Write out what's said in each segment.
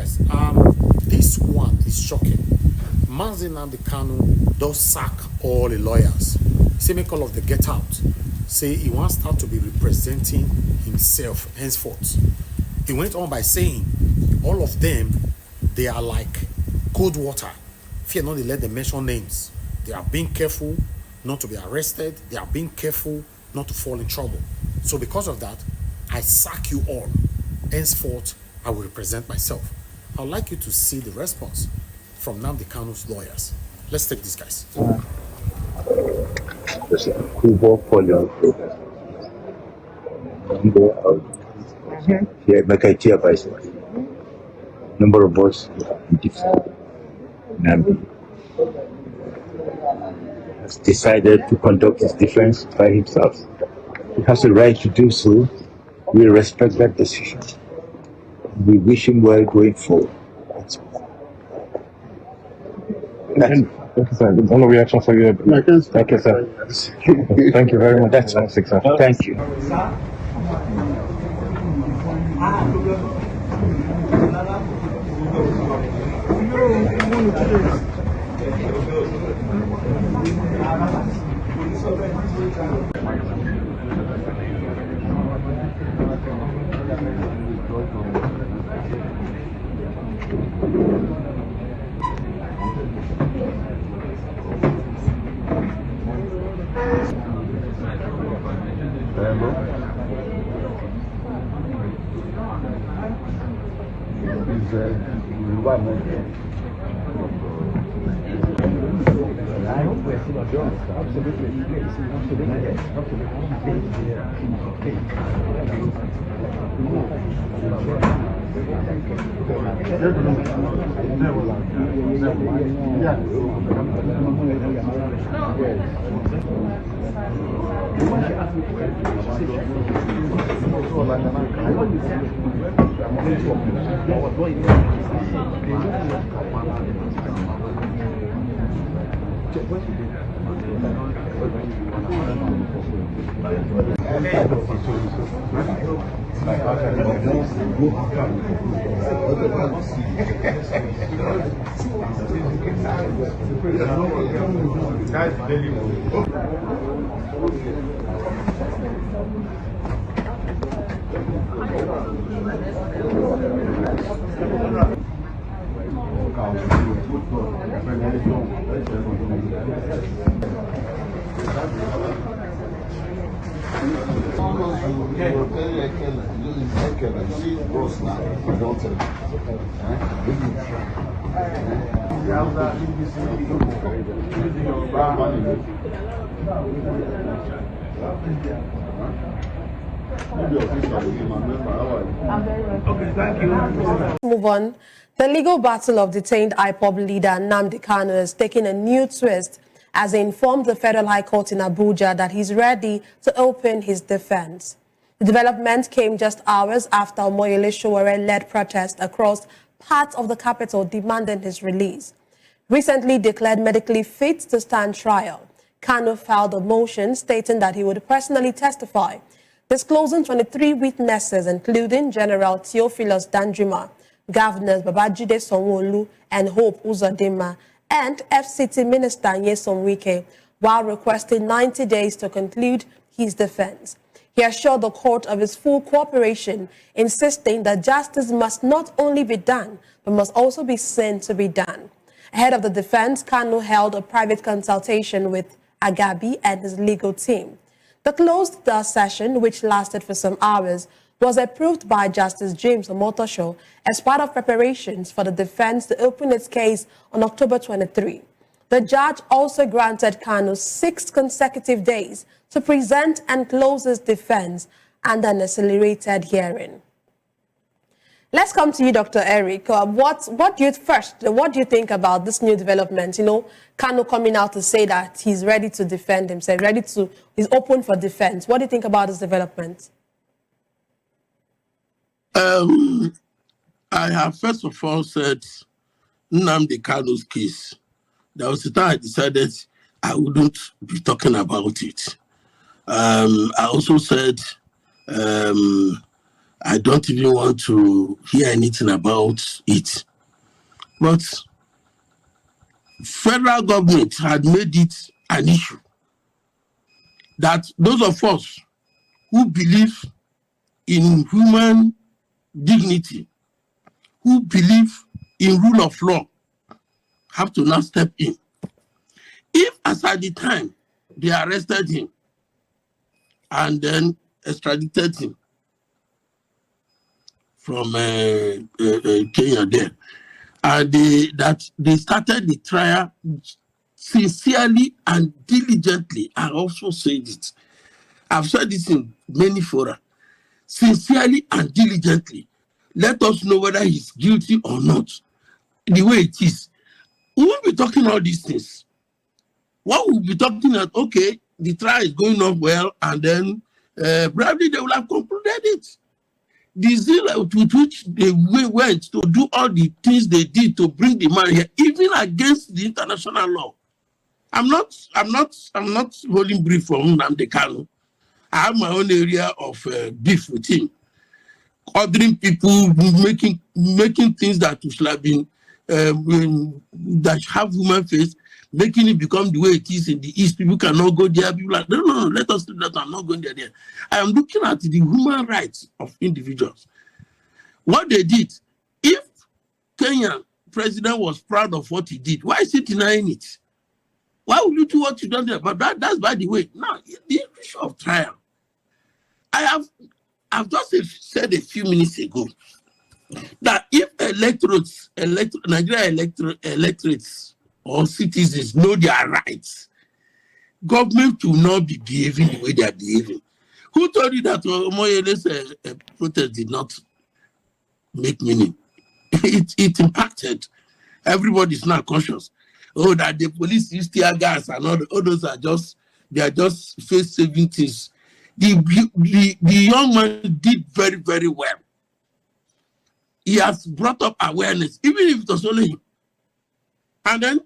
guys, this one is shocking. Nnamdi Kanu does sack all the lawyers. Say make all of the get out. Say he wants to start to be representing himself henceforth. He went on by saying all of them, they are like cold water. Fear not, they let them mention names. They are being careful not to be arrested. They are being careful not to fall in trouble. So because of that, I sack you all. Henceforth, I will represent myself. I'd like you to see the response from Nnamdi Kanu's lawyers. Let's take these guys. Number of votes different. Nnamdi has decided to conduct his defense by himself. He has the right to do so. We respect that decision. We wish him well going forward. Thank you, sir. All the reaction for you. Thank you, sir. Thank you very much. That's fantastic, sir. Thank you. Move on. The legal battle of detained IPOB leader Nnamdi Kanu is taking a new twist as he informed the Federal High Court in Abuja that he's ready to open his defense. The development came just hours after Omoyele Sowore-led protests across parts of the capital demanding his release. Recently declared medically fit to stand trial, Kanu filed a motion stating that he would personally testify, disclosing 23 witnesses, including General Theophilus Danjuma, Governors Babajide Sanwo-Olu and Hope Uzodinma, and FCT Minister Nyesom Wike, while requesting 90 days to conclude his defense. He assured the court of his full cooperation, insisting that justice must not only be done, but must also be seen to be done. Ahead of the defense, Kanu held a private consultation with Agabi and his legal team. The closed-door session, which lasted for some hours, was approved by Justice James Omotosho as part of preparations for the defense to open its case on October 23. The judge also granted Kanu 6 consecutive days to present and close his defense and an accelerated hearing. Let's come to you, Dr. Eric. What do you think about this new development? You know, Kanu coming out to say that he's ready to defend himself, he's open for defense. What do you think about this development? I have first of all said Nnamdi Kanu's case. There was a time I decided I wouldn't be talking about it. I also said I don't even want to hear anything about it. But federal government had made it an issue that those of us who believe in human dignity, who believe in rule of law, have to now step in. If, as at the time, they arrested him and then extradited him from Kenya there, and they started the trial sincerely and diligently. I also said it. I've said this in many fora. Sincerely and diligently. Let us know whether he's guilty or not. The way it is. We won't be talking all these things. What we'll be talking about, okay, the trial is going on well, and then probably they will have concluded it. The zeal with which they went to do all the things they did to bring the man here, even against the international law. I'm not holding brief from Nnamdi Kanu. I have my own area of beef with him. Ordering people, making things that should have been that have human face, making it become the way it is in the East. People cannot go there. People are like, no, let us do that. I'm not going there. I am looking at the human rights of individuals. What they did, if Kenyan president was proud of what he did, why is he denying it? Why would you do what you don't do? But that's by the way. Now, the issue of trial. I've just said a few minutes ago that if Nigerian electorates or citizens know their rights, government will not be behaving the way they are behaving. Who told you that Omoyele's protest did not make meaning? It impacted. Everybody's now conscious. Oh, that the police use tear gas and all those are just face-saving things. The young man did very, very well. He has brought up awareness, even if it was only him. And then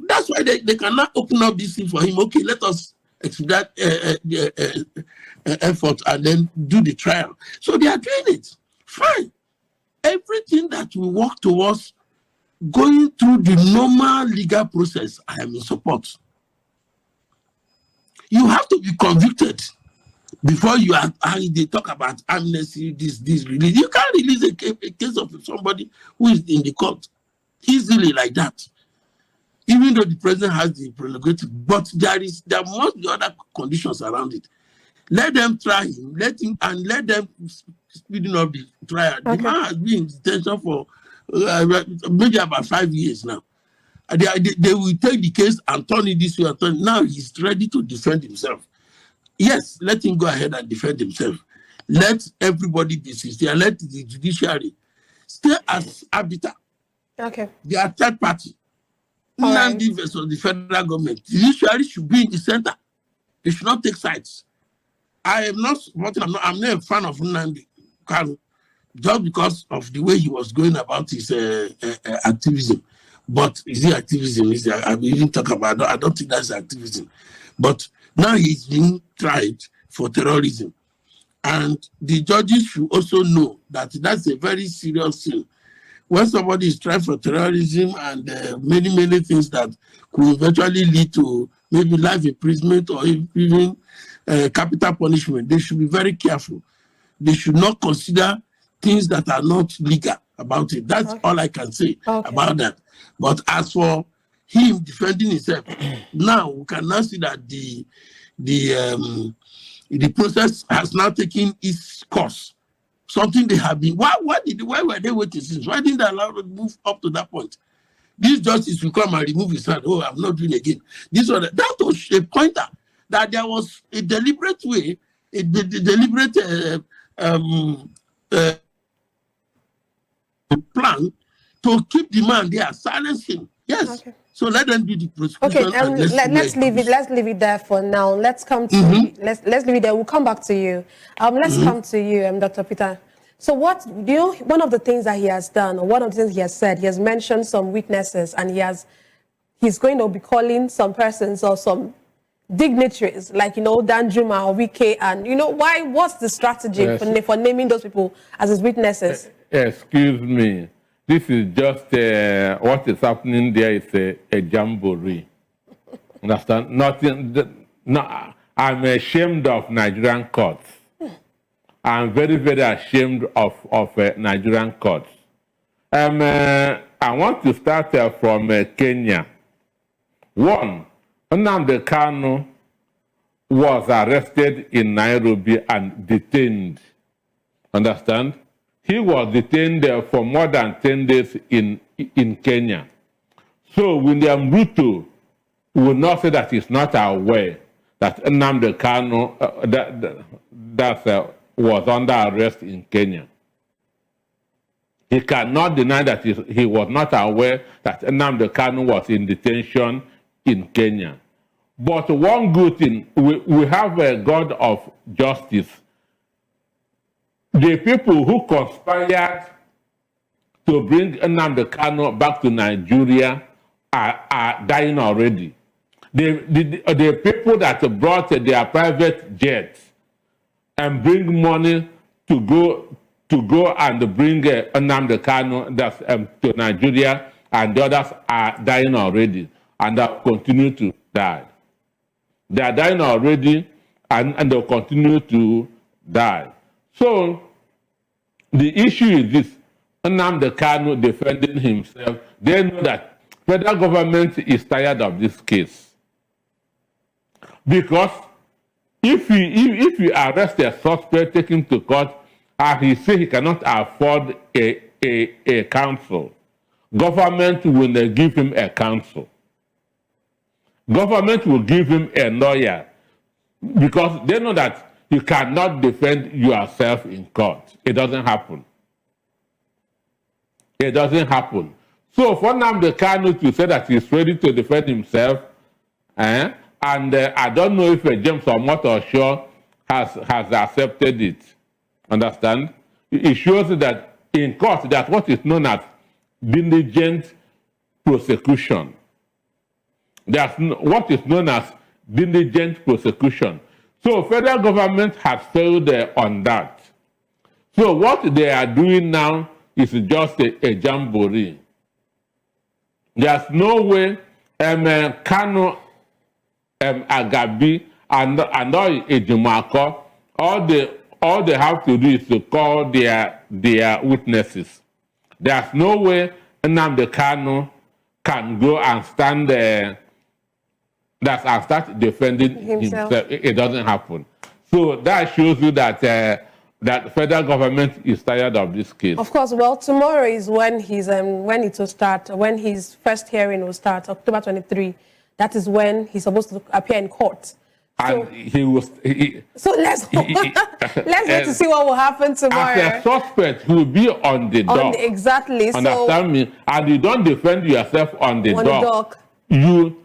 that's why they cannot open up this thing for him. Okay, let us expedite effort and then do the trial. So they are doing it. Fine. Everything that we work towards going through the normal legal process, I am in support. You have to be convicted before they talk about amnesty, this release. You can't release a case of somebody who is in the court easily like that, even though the president has the prerogative. But there must be other conditions around it. Let them try him, let them speeding up the trial. Okay. The man has been in detention for maybe about 5 years now. They will take the case and turn it this way and turn it. Now he's ready to defend himself. Yes, let him go ahead and defend himself. Let everybody be sincere. Let the judiciary stay as arbiter. Okay. They are third party. Nnamdi versus the federal government. The judiciary should be in the center. They should not take sides. I'm not a fan of Nnamdi Kanu just because of the way he was going about his activism. But is it activism? I even talk about. I don't think that's activism. But now he's being tried for terrorism, and the judges should also know that that's a very serious thing. When somebody is tried for terrorism and many things that could eventually lead to maybe life imprisonment or even capital punishment, they should be very careful. They should not consider things that are not legal about it. That's all I can say about that. But as for him defending himself, now we can now see that the process has now taken its course. Something they have been. Why were they waiting since? Why didn't they allow them to move up to that point? This justice will come and remove his hand. Oh, I'm not doing it again. That was a pointer that there was a deliberate way, a deliberate plan to keep the man there, silence him. Yes. Okay. So let them do the prosecution. Okay, let's leave it there for now. Let's come to let's leave it there. We'll come back to you. Let's come to you, Dr. Peter. So one of the things that he has done, or one of the things he has said, he has mentioned some weaknesses, and he's going to be calling some persons or some dignitaries like, Danjuma or Wike, and, what's the strategy for naming those people as his witnesses? Excuse me. This is just what is happening there is a jamboree. Understand? I'm ashamed of Nigerian courts. I'm very, very ashamed of Nigerian courts. I want to start from Kenya. One, Nnamdi Kanu was arrested in Nairobi and detained. Understand? He was detained for more than 10 days in Kenya. So William Ruto will not say that he's not aware that Nnamdi Kanu was under arrest in Kenya. He cannot deny that he was not aware that Nnamdi Kanu was in detention in Kenya. But one good thing, we have a God of justice. The people who conspired to bring Nnamdi Kanu back to Nigeria are dying already. The people that brought their private jets and bring money to go and bring Nnamdi Kanu to Nigeria, and the others are dying already, and they'll continue to die. They are dying already, and they'll continue to die. So the issue is this: Nnamdi Kanu defending himself. They know that federal government is tired of this case, because if you arrest a suspect, take him to court, and he say he cannot afford a counsel, government will give him a counsel. Government will give him a lawyer, because they know that you cannot defend yourself in court. It doesn't happen. It doesn't happen. So for Nnamdi Kanu to say that he's ready to defend himself, and I don't know if James Omotosho has accepted it. Understand? It shows that in court, that's what is known as diligent prosecution. That's what is known as diligent prosecution. So federal government has failed on that. So what they are doing now is just a jamboree. There's no way Kanu, Agabi, and all Ejimako, all they have to do is to call their witnesses. There's no way Nnamdi Kanu can go and stand there and start defending himself. It doesn't happen. So that shows you that that federal government is tired of this case. Of course. Well, tomorrow is when his when his first hearing will start, October 23. That is when he's supposed to appear in court. And so let's wait to see what will happen tomorrow. As a suspect, he will be on the dock. Exactly. Understand me? And you don't defend yourself on the dock. You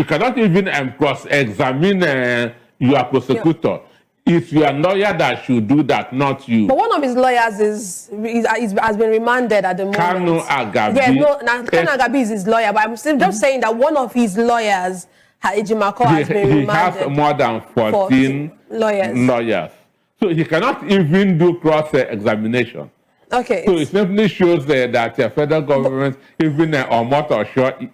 cannot even cross-examine your prosecutor. Yeah. It's your lawyer that should do that, not you. But one of his lawyers has been remanded at the moment. Kanu Agabi. Yeah, Kanu Agabi is his lawyer, but I'm still just saying that one of his lawyers, Ejimako, has been remanded. He has more than 14 lawyers. So he cannot even do cross-examination. Okay. So it simply shows that the federal government, even Omotosho,